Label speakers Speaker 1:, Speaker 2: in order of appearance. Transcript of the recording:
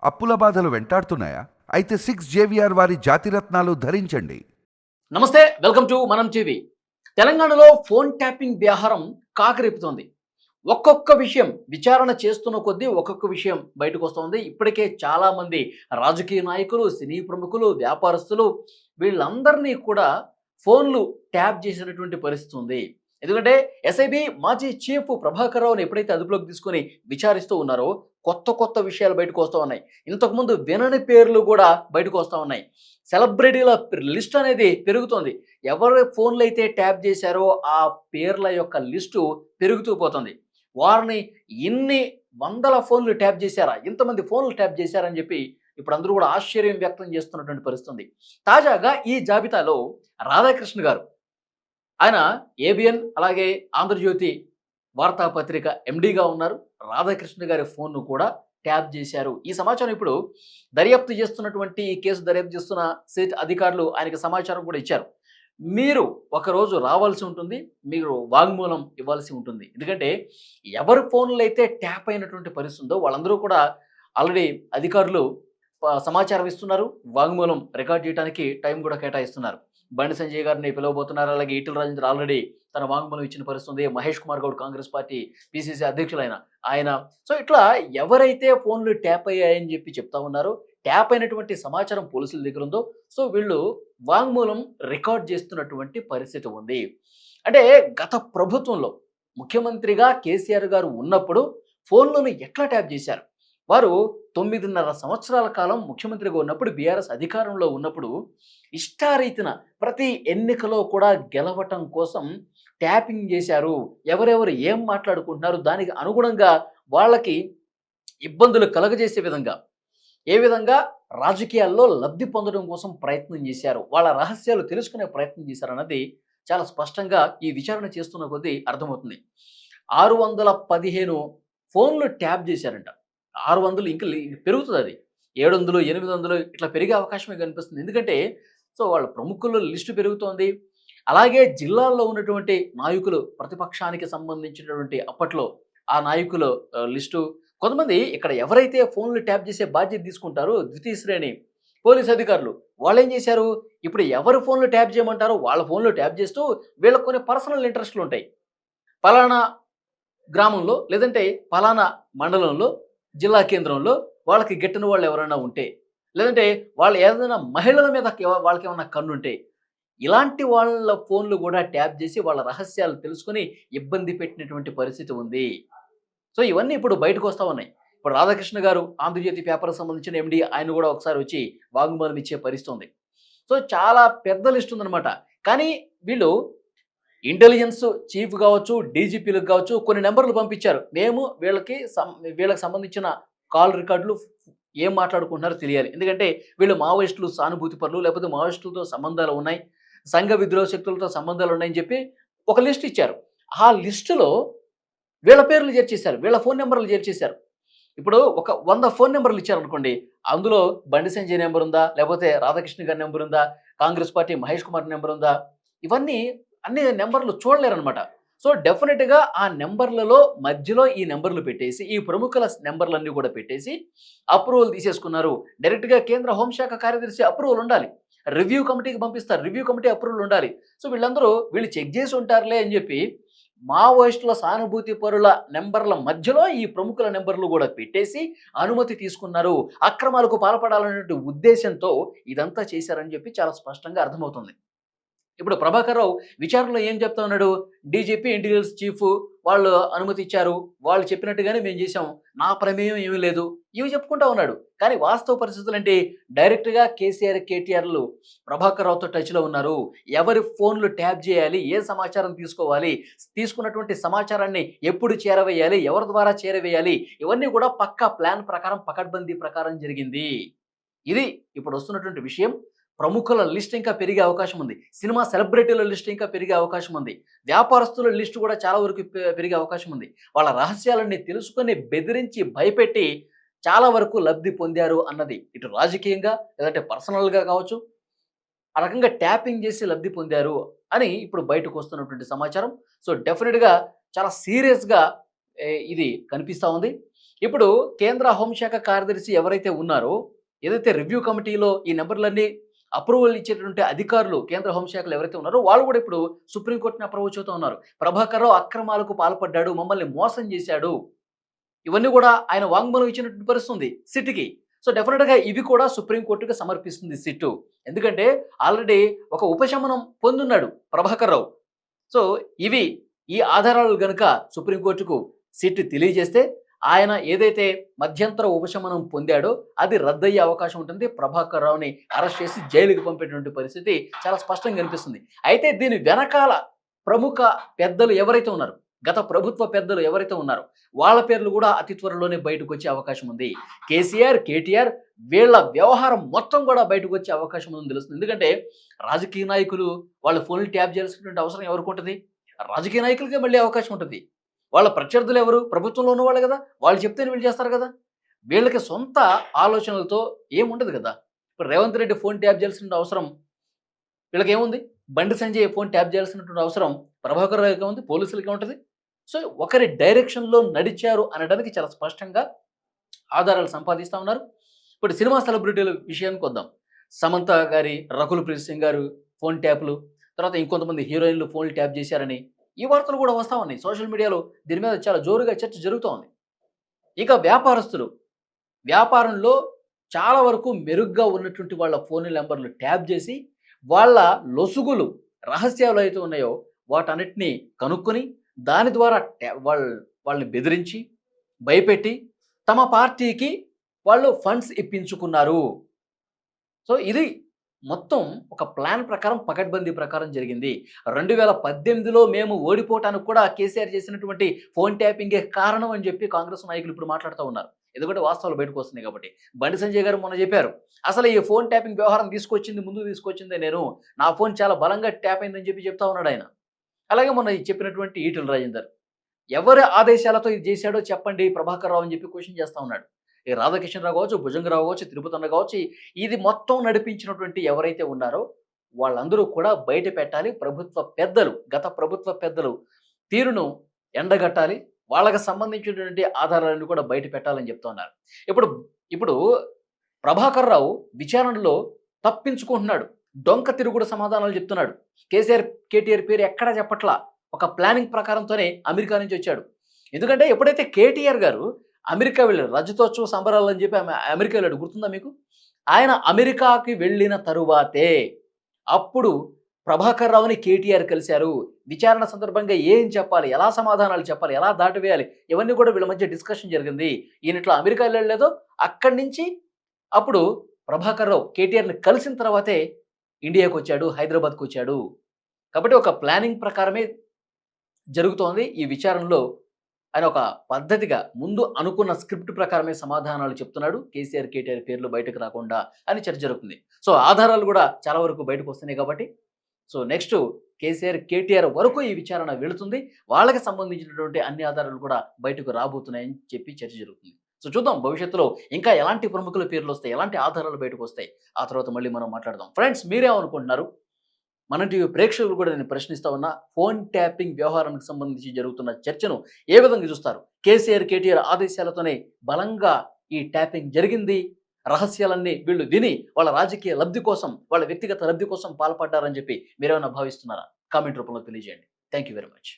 Speaker 1: అప్పుల బాధలు వెంటాడుతున్నాయా? అయితే 6 JVR వారి జాతిరత్నాలు ధరించండి.
Speaker 2: నమస్తే, వెల్కమ్ టు మనం టీవీ. తెలంగాణలో ఫోన్ ట్యాపింగ్ వ్యవహారం కాకరేపుతోంది. ఒక్కొక్క విషయం విచారణ చేస్తున్న కొద్దీ ఒక్కొక్క విషయం బయటకు వస్తోంది. ఇప్పటికే చాలా మంది రాజకీయ నాయకులు, సినీ ప్రముఖులు, వ్యాపారస్తులు వీళ్ళందరినీ కూడా ఫోన్లు ట్యాప్ చేసినటువంటి పరిస్థితి ఉంది. ఎందుకంటే ఎస్ఐబి మాజీ చీఫ్ ప్రభాకర్ రావుని ఎప్పుడైతే అదుపులోకి తీసుకొని విచారిస్తూ ఉన్నారో కొత్త కొత్త విషయాలు బయటకు వస్తూ ఉన్నాయి. ఇంతకుముందు వినని పేర్లు కూడా బయటకు వస్తూ ఉన్నాయి. సెలబ్రిటీల లిస్ట్ అనేది పెరుగుతోంది. ఎవరి ఫోన్లు అయితే ట్యాప్ చేశారో ఆ పేర్ల యొక్క లిస్టు పెరుగుతూ పోతుంది. వారిని ఇన్ని వందల ఫోన్లు ట్యాప్ చేశారా, ఇంతమంది ఫోన్లు ట్యాప్ చేశారని చెప్పి ఇప్పుడు అందరూ కూడా ఆశ్చర్యం వ్యక్తం చేస్తున్నటువంటి పరిస్థితి ఉంది. తాజాగా ఈ జాబితాలో రాధాకృష్ణ గారు, ఆయన ఏబిఎన్ అలాగే ఆంధ్రజ్యోతి వార్తాపత్రిక ఎండీగా ఉన్నారు. రాధాకృష్ణ గారి ఫోన్ను కూడా ట్యాప్ చేశారు. ఈ సమాచారం ఇప్పుడు దర్యాప్తు చేస్తున్నటువంటి ఈ కేసు దర్యాప్తు చేస్తున్న సిట్ అధికారులు ఆయనకి సమాచారం కూడా ఇచ్చారు. మీరు ఒకరోజు రావాల్సి ఉంటుంది, మీరు వాంగ్మూలం ఇవ్వాల్సి ఉంటుంది. ఎందుకంటే ఎవరి ఫోన్లు అయితే ట్యాప్ అయినటువంటి పరిస్థితి ఉందో వాళ్ళందరూ కూడా ఆల్రెడీ అధికారులు సమాచారం ఇస్తున్నారు. వాంగ్మూలం రికార్డ్ చేయడానికి టైం కూడా కేటాయిస్తున్నారు. బండి సంజయ్ గారిని పిలవబోతున్నారు. అలాగే ఈటెల రాజేందర్ ఆల్రెడీ తన వాంగ్మూలం ఇచ్చిన పరిస్థితి ఉంది. మహేష్ కుమార్ గౌడ్ కాంగ్రెస్ పార్టీ పిసిసి అధ్యక్షులైన ఆయన. సో ఇట్లా ఎవరైతే ఫోన్లు ట్యాప్ అయ్యాయని చెప్పి చెప్తా ఉన్నారో, ట్యాప్ అయినటువంటి సమాచారం పోలీసుల దగ్గర ఉందో, సో వీళ్ళు వాంగ్మూలం రికార్డ్ చేస్తున్నటువంటి పరిస్థితి ఉంది. అంటే గత ప్రభుత్వంలో ముఖ్యమంత్రిగా కేసీఆర్ గారు ఉన్నప్పుడు ఫోన్లను ఎట్లా ట్యాప్ చేశారు? వారు 9.5 సంవత్సరాల కాలం ముఖ్యమంత్రిగా ఉన్నప్పుడు, బీఆర్ఎస్ అధికారంలో ఉన్నప్పుడు ఇష్టారీతిన ప్రతి ఎన్నికలో కూడా గెలవటం కోసం ట్యాపింగ్ చేశారు. ఎవరెవరు ఏం మాట్లాడుకుంటున్నారు దానికి అనుగుణంగా వాళ్ళకి ఇబ్బందులు కలగజేసే విధంగా, ఏ విధంగా రాజకీయాల్లో లబ్ధి పొందడం కోసం ప్రయత్నం చేశారు, వాళ్ళ రహస్యాలు తెలుసుకునే ప్రయత్నం చేశారన్నది చాలా స్పష్టంగా ఈ విచారణ చేస్తున్న కొద్దీ అర్థమవుతుంది. 615 ఫోన్లు ట్యాప్ చేశారంట. 600 ఇంకా పెరుగుతుంది, అది 700, 800 ఇట్లా పెరిగే అవకాశమే కనిపిస్తుంది. ఎందుకంటే సో వాళ్ళ ప్రముఖుల లిస్టు పెరుగుతోంది. అలాగే జిల్లాల్లో ఉన్నటువంటి నాయకులు, ప్రతిపక్షానికి సంబంధించినటువంటి అప్పట్లో ఆ నాయకుల లిస్టు, కొంతమంది ఇక్కడ ఎవరైతే ఫోన్లు ట్యాప్ చేసే బాధ్యత తీసుకుంటారో ద్వితీయ శ్రేణి పోలీస్ అధికారులు, వాళ్ళు ఏం చేశారు, ఇప్పుడు ఎవరి ఫోన్లు ట్యాప్ చేయమంటారో వాళ్ళ ఫోన్లు ట్యాప్ చేస్తూ వీళ్ళకి కొన్ని పర్సనల్ ఇంట్రెస్ట్లు ఉంటాయి. పలానా గ్రామంలో లేదంటే పలానా మండలంలో, జిల్లా కేంద్రంలో వాళ్ళకి గిట్టని వాళ్ళు ఎవరైనా ఉంటే, లేదంటే వాళ్ళు ఏదైనా మహిళల మీద వాళ్ళకి ఏమైనా కన్నుంటే, ఇలాంటి వాళ్ళ ఫోన్లు కూడా ట్యాప్ చేసి వాళ్ళ రహస్యాలు తెలుసుకొని ఇబ్బంది పెట్టినటువంటి పరిస్థితి ఉంది. సో ఇవన్నీ ఇప్పుడు బయటకు వస్తూ ఉన్నాయి. ఇప్పుడు రాధాకృష్ణ గారు ఆంధ్రజ్యోతి పేపర్కి సంబంధించిన ఎండి, ఆయన కూడా ఒకసారి వచ్చి వాంగ్మూలం ఇచ్చే పరిస్థితి ఉంది. సో చాలా పెద్ద లిస్ట్ ఉందన్నమాట. కానీ వీళ్ళు ఇంటెలిజెన్స్ చీఫ్ కావచ్చు, డీజీపీలకు కావచ్చు కొన్ని నెంబర్లు పంపించారు. మేము వీళ్ళకి సంబంధించిన కాల్ రికార్డులు ఏం మాట్లాడుకుంటున్నారో తెలియాలి. ఎందుకంటే వీళ్ళు మావోయిస్టులు, సానుభూతి పరులు, లేకపోతే మావోయిస్టులతో సంబంధాలు ఉన్నాయి, సంఘ విద్రోహ శక్తులతో సంబంధాలు ఉన్నాయని చెప్పి ఒక లిస్ట్ ఇచ్చారు. ఆ లిస్టులో వీళ్ళ పేర్లు చేర్చేశారు, వీళ్ళ ఫోన్ నెంబర్లు చేర్చేశారు. ఇప్పుడు ఒక 100 ఫోన్ నెంబర్లు ఇచ్చారనుకోండి, అందులో బండి సంజయ్ నెంబర్ ఉందా, లేకపోతే రాధాకృష్ణ గారి నెంబర్ ఉందా, కాంగ్రెస్ పార్టీ మహేష్ కుమార్ నెంబర్ ఉందా, ఇవన్నీ అన్ని నెంబర్లు చూడలేరనమాట. సో డెఫినెట్గా ఆ నెంబర్లలో మధ్యలో ఈ నెంబర్లు పెట్టేసి, ఈ ప్రముఖుల నెంబర్లన్నీ కూడా పెట్టేసి అప్రూవల్ తీసేసుకున్నారు. డైరెక్ట్గా కేంద్ర హోంశాఖ కార్యదర్శి అప్రూవల్ ఉండాలి, రివ్యూ కమిటీకి పంపిస్తారు, రివ్యూ కమిటీ అప్రూవల్ ఉండాలి. సో వీళ్ళు చెక్ చేసి ఉంటారులే అని చెప్పి మావోయిస్టుల, సానుభూతి పరుల నెంబర్ల మధ్యలో ఈ ప్రముఖుల నెంబర్లు కూడా పెట్టేసి అనుమతి తీసుకున్నారు. అక్రమాలకు పాల్పడాలనే ఉద్దేశంతో ఇదంతా చేశారని చెప్పి చాలా స్పష్టంగా అర్థమవుతుంది. ఇప్పుడు ప్రభాకర్ రావు విచారణలో ఏం చెప్తా ఉన్నాడు, డీజీపీ, ఇంటెలిజెన్స్ చీఫ్ వాళ్ళు అనుమతి ఇచ్చారు, వాళ్ళు చెప్పినట్టుగానే మేము చేసాం, నా ప్రమేయం ఏమీ లేదు, ఇవి చెప్పుకుంటా ఉన్నాడు. కానీ వాస్తవ పరిస్థితులు ఏంటి, డైరెక్ట్గా కేసీఆర్, కేటీఆర్లు ప్రభాకర్ రావుతో టచ్లో ఉన్నారు. ఎవరి ఫోన్లు ట్యాప్ చేయాలి, ఏ సమాచారం తీసుకోవాలి, తీసుకున్నటువంటి సమాచారాన్ని ఎప్పుడు చేరవేయాలి, ఎవరి ద్వారా చేరవేయాలి, ఇవన్నీ కూడా పక్కా ప్లాన్ ప్రకారం, పకడ్బందీ ప్రకారం జరిగింది. ఇది ఇప్పుడు వస్తున్నటువంటి విషయం. ప్రముఖుల లిస్ట్ ఇంకా పెరిగే అవకాశం ఉంది. సినిమా సెలబ్రిటీల లిస్ట్ ఇంకా పెరిగే అవకాశం ఉంది. వ్యాపారస్తుల లిస్ట్ కూడా చాలా వరకు పెరిగే అవకాశం ఉంది. వాళ్ళ రహస్యాలన్నీ తెలుసుకొని బెదిరించి, భయపెట్టి చాలా వరకు లబ్ధి పొందారు అన్నది ఇటు రాజకీయంగా లేదంటే పర్సనల్గా కావచ్చు, ఆ రకంగా ట్యాపింగ్ చేసి లబ్ధి పొందారు అని ఇప్పుడు బయటకు వస్తున్నటువంటి సమాచారం. సో డెఫినెట్గా చాలా సీరియస్గా ఇది కనిపిస్తూ ఉంది. ఇప్పుడు కేంద్ర హోంశాఖ కార్యదర్శి ఎవరైతే ఉన్నారో, ఏదైతే రివ్యూ కమిటీలో ఈ నంబర్‌లన్నీ అప్రూవల్ ఇచ్చేటటువంటి అధికారులు కేంద్ర హోంశాఖలో ఎవరైతే ఉన్నారో, వాళ్ళు కూడా ఇప్పుడు సుప్రీంకోర్టుని అప్రోచ్ అవుతా ఉన్నారు. ప్రభాకర్ రావు అక్రమాలకు పాల్పడ్డాడు, మమ్మల్ని మోసం చేశాడు. ఇవన్నీ కూడా ఆయన వాంగ్మూలం ఇచ్చినటువంటి పరిస్థితి ఉంది సిట్‌కి. సో, డెఫినిట్‌గా ఇవి కూడా సుప్రీంకోర్టుకి సమర్పిస్తుంది సిట్టు. ఎందుకంటే ఆల్రెడీ ఒక ఉపశమనం పొందున్నాడు ప్రభాకర్ రావు. సో, ఇవి ఈ ఆధారాలు గనుక సుప్రీంకోర్టుకు సిట్ తెలియజేస్తే ఆయన ఏదైతే మధ్యంతర ఉపశమనం పొందాడో అది రద్దయ్యే అవకాశం ఉంటుంది. ప్రభాకర్ రావుని అరెస్ట్ చేసి జైలుకి పంపేటువంటి పరిస్థితి చాలా స్పష్టంగా కనిపిస్తుంది. అయితే దీని వెనకాల ప్రముఖ పెద్దలు ఎవరైతే ఉన్నారో, గత ప్రభుత్వ పెద్దలు ఎవరైతే ఉన్నారో వాళ్ళ పేర్లు కూడా అతి త్వరలోనే బయటకు వచ్చే అవకాశం ఉంది. కేసీఆర్, కేటీఆర్ వీళ్ళ వ్యవహారం మొత్తం కూడా బయటకు వచ్చే అవకాశం ఉందని తెలుస్తుంది. ఎందుకంటే రాజకీయ నాయకులు వాళ్ళ ఫోన్లు ట్యాప్ చేయాల్సినటువంటి అవసరం ఎవరికి ఉంటుంది? రాజకీయ నాయకులకే మళ్ళీ అవకాశం ఉంటుంది. వాళ్ళ ప్రత్యర్థులు ఎవరు? ప్రభుత్వంలో ఉన్నవాళ్ళు కదా! వాళ్ళు చెప్తేనే వీళ్ళు చేస్తారు కదా! వీళ్ళకి సొంత ఆలోచనలతో ఏముండదు కదా! ఇప్పుడు రేవంత్ రెడ్డి ఫోన్ ట్యాప్ చేయాల్సిన అవసరం వీళ్ళకేముంది? బండి సంజయ్ ఫోన్ ట్యాప్ చేయాల్సినటువంటి అవసరం ప్రభాకర్ రావుకి ఉంది, పోలీసులకే ఉంటది. సో, ఒకరి డైరెక్షన్‌లో నడిచారు అనడానికి చాలా స్పష్టంగా ఆధారాలు సంపాదిస్తా ఉన్నారు. ఇప్పుడు సినిమా సెలబ్రిటీల విషయానికొద్దాం. సమంత గారి, రకుల్ ప్రీత్ సింగ్ గారు ఫోన్ ట్యాప్‌లు, తర్వాత ఇంకొంతమంది హీరోయిన్‌లు ఫోన్‌లు ట్యాప్ చేశారని ఈ వార్తలు కూడా వస్తా ఉన్నాయి. సోషల్ మీడియాలో దీని మీద చాలా జోరుగా చర్చ జరుగుతూ ఉంది. ఇక వ్యాపారస్తులు, వ్యాపారంలో చాలా వరకు మెరుగ్గా ఉన్నటువంటి వాళ్ళ ఫోన్ నంబర్లు ట్యాప్ చేసి వాళ్ళ లొసుగులు, రహస్యాలు అయితే ఉన్నాయో వాటన్నిటిని కనుక్కొని దాని ద్వారా వాళ్ళని బెదిరించి, భయపెట్టి తమ పార్టీకి వాళ్ళు ఫండ్స్ ఇప్పించుకున్నారు. సో, ఇది మొత్తం ఒక ప్లాన్ ప్రకారం, పకడ్బందీ ప్రకారం జరిగింది. 2018లో మేము ఓడిపోవటానికి కూడా కేసీఆర్ చేసినటువంటి ఫోన్ ట్యాపింగే కారణం అని చెప్పి కాంగ్రెస్ నాయకులు ఇప్పుడు మాట్లాడుతూ ఉన్నారు. ఎందుకంటే వాస్తవాలు బయటకు వస్తున్నాయి కాబట్టి. బండి సంజయ్ గారు మొన్న చెప్పారు. అసలు ఈ ఫోన్ ట్యాపింగ్ వ్యవహారం ముందుకు తీసుకొచ్చిందే నేను. నా ఫోన్ చాలా బలంగా ట్యాప్ అయిందని చెప్పి చెప్తా ఉన్నాడు ఆయన. అలాగే మొన్న చెప్పినటువంటి ఈటెల రాజేందర్ ఎవరి ఆదేశాలతో ఇది చేశాడో చెప్పండి ప్రభాకర్ రావు అని చెప్పి క్వశ్చన్ చేస్తా ఉన్నాడు. ఈ రాధాకిషన్ రావు కావచ్చు, భుజంగరావు కావచ్చు, తిరుపతి అన్న కావచ్చు, ఇది మొత్తం నడిపించినటువంటి ఎవరైతే ఉన్నారో వాళ్ళందరూ కూడా బయట పెట్టాలి. ప్రభుత్వ పెద్దలు, గత ప్రభుత్వ పెద్దలు తీరును ఎండగట్టాలి. వాళ్ళకి సంబంధించినటువంటి ఆధారాలను కూడా బయట పెట్టాలని చెప్తా ఉన్నారు. ఇప్పుడు ఇప్పుడు ప్రభాకర్ రావు విచారణలో తప్పించుకుంటున్నాడు. డొంక తిరుగుడు సమాధానాలు చెప్తున్నాడు. కేసీఆర్, కేటీఆర్ పేరు ఎక్కడా చెప్పట్లా. ఒక ప్లానింగ్ ప్రకారంతోనే అమెరికా నుంచి వచ్చాడు. ఎందుకంటే ఎప్పుడైతే కేటీఆర్ గారు అమెరికా వెళ్ళాడు, రజతోత్సవ సంబరాలు అని చెప్పి అమెరికా వెళ్ళాడు, గుర్తుందా మీకు? ఆయన అమెరికాకి వెళ్ళిన తరువాతే అప్పుడు ప్రభాకర్ రావుని కేటీఆర్ కలిశారు. విచారణ సందర్భంగా ఏం చెప్పాలి, ఎలా సమాధానాలు చెప్పాలి, ఎలా దాటివేయాలి, ఇవన్నీ కూడా వీళ్ళ మధ్య డిస్కషన్ జరిగింది. ఈయన ఇట్లా అమెరికా వెళ్ళలేదో అక్కడి నుంచి అప్పుడు ప్రభాకర్ రావు కేటీఆర్ని కలిసిన తర్వాతే ఇండియాకు వచ్చాడు, హైదరాబాద్కు వచ్చాడు. కాబట్టి ఒక ప్లానింగ్ ప్రకారమే జరుగుతోంది ఈ విచారణలో. ఆయన ఒక పద్ధతిగా ముందు అనుకున్న స్క్రిప్ట్ ప్రకారమే సమాధానాలు చెప్తున్నాడు. కేసీఆర్, కేటీఆర్ పేర్లు బయటకు రాకుండా అని చర్చ జరుగుతుంది. సో, ఆధారాలు కూడా చాలా వరకు బయటకు వస్తున్నాయి కాబట్టి సో నెక్స్ట్ కేసీఆర్, కేటీఆర్ వరకు ఈ విచారణ వెళుతుంది. వాళ్ళకి సంబంధించినటువంటి అన్ని ఆధారాలు కూడా బయటకు రాబోతున్నాయని చెప్పి చర్చ జరుగుతుంది. సో, చూద్దాం భవిష్యత్తులో ఇంకా ఎలాంటి ప్రముఖుల పేర్లు వస్తాయి, ఎలాంటి ఆధారాలు బయటకు వస్తాయి. ఆ తర్వాత మళ్ళీ మనం మాట్లాడదాం. ఫ్రెండ్స్, మీరేమనుకుంటున్నారు? మన టీవీ ప్రేక్షకులు కూడా నేను ప్రశ్నిస్తా ఉన్నా, ఫోన్ ట్యాపింగ్ వ్యవహారానికి సంబంధించి జరుగుతున్న చర్చను ఏ విధంగా చూస్తారు? కేసీఆర్, కేటీఆర్ ఆదేశాలతోనే బలంగా ఈ ట్యాపింగ్ జరిగింది, రహస్యాలన్నీ వీళ్ళు విని వాళ్ళ రాజకీయ లబ్ధి కోసం, వాళ్ళ వ్యక్తిగత లబ్ధి కోసం పాల్పడ్డారని చెప్పి మీరేమైనా భావిస్తున్నారా? కామెంట్ రూపంలో తెలియజేయండి. Thank you very much.